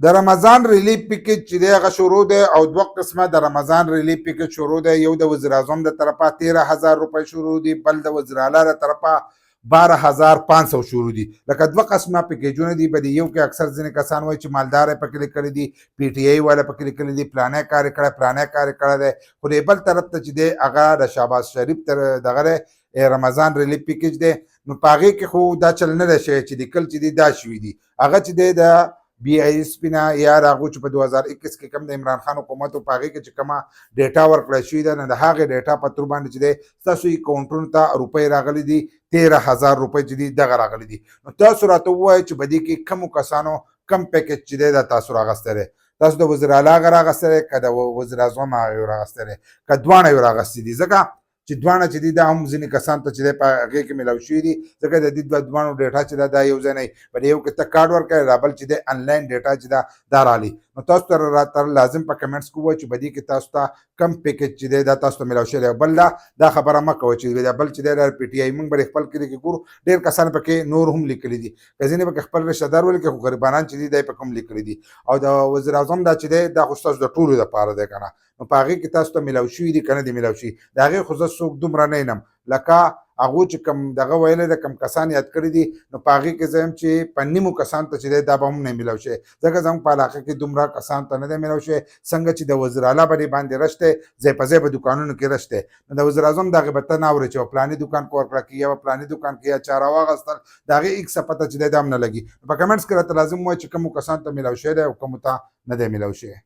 د رمضان ریلیف پیکج چې دی هغه شروع دی او دوه قسمه د رمضان ریلیف پیکج شروع دی. یو د وزیر اعظم د طرفه 13,000 روپۍ شروع دي، بل د وزیر اعلی د طرفه 12,500 شروع دي. لکه دوه قسمه پیکیجونه دي. په یو کې اکثر ځینې کسان وایي چې مالدار یې پکې لیکلي دي، پی ټي آی والا پکې لیکلي دي، پلانی کار یې کړی پلانی کار یې کړی دی. خو د بل طرف ته چې دی هغه د شهباز شریف تر دغه دی رمضان ریلیف پیکج دی. نو په هغې کې خو دا چل نه دی شوی چې لیکل چې دی دا شوي دي. هغه چې دی د بی آی اس پی نه یا د هغو چې په 2021 کې کوم د عمران خان حکومت په هغې کې چې کومه ډیټا ورکړی شوې ده، نو د هغې ډیټا په تور باندې چې دی ستاسو اکاونټونو ته روپۍ راغلي دي، 13,000 روپۍ چې دي دغه راغلي دي. نو تاسو راته ووایئ چې په دې کې کومو کسانو کم پیکج چې دی دا تاسو راغستی دی. تاسو د وزیر اعلی هغه راغستی دی که د وزیر اعظم هغه یې راغستی دی که دواړه یې راغستي دي؟ ځکه چې دواړه چې دي دا هم ځینې کسان ته چې دی په هغې کې میلاو شوي دي، ځکه د دې دواړو ډیټا چې ده دا یو ځای نه وي. په یو کې ته کارډ ورکوې، دا بل چې دی انلاین ډیټا چې ده دا رالي. نو تاسو ته راته لازم په کمنټس کې ووایئ چې په دې کې تاسو ته کم پیکج چې دی دا تاسو ته میلاو شوی دی. بل دا خبره مه کوئ چې دا بل چې دی دا پی ټي آی موږ به خپل کلي کې ګورو ډېر کسان پکې نور هم لیکلي دي، که ځینې پکې خپل رشته دار ولیکي، خو غریبانان چې دي دا یې پکې هم لیکلي دي. او د وزیر اعظم دا چې دی دا خو ستاسو د ټولو دپاره دی که نه. نو په هغې کې تاسو ته میلاو شوي دي که نه دي میلاو شوي. د هغې خو زه څوک دومره نه ینم، لکه هغو چې کوم دغه ویلی ده کوم کسان یاد کړي دي، نو په هغې کې زه یم چې په نیمو کسانو ته چې دی دا به هم نه میلاو شوی، ځکه زموږ په علاقه کې دومره کسانو ته نه دی میلاو شوی. څنګه چې د وزیر اعلی باندې رش دی، ځای په ځای په دوکانونو کې رش دی. نو د وزیر اعظم دغې به ته نه اورې چې په پلاني دوکان کې ورکړه کېږي یا په پلاني دوکان کې یا چا راواغستل، د هغې هېڅ پته چې دی دا هم نه لګي. په کمنټس کې راته لازم ووایي چې کومو کسانو ته میلاو شوی دی او کومو ته نه دی میلاو شوی.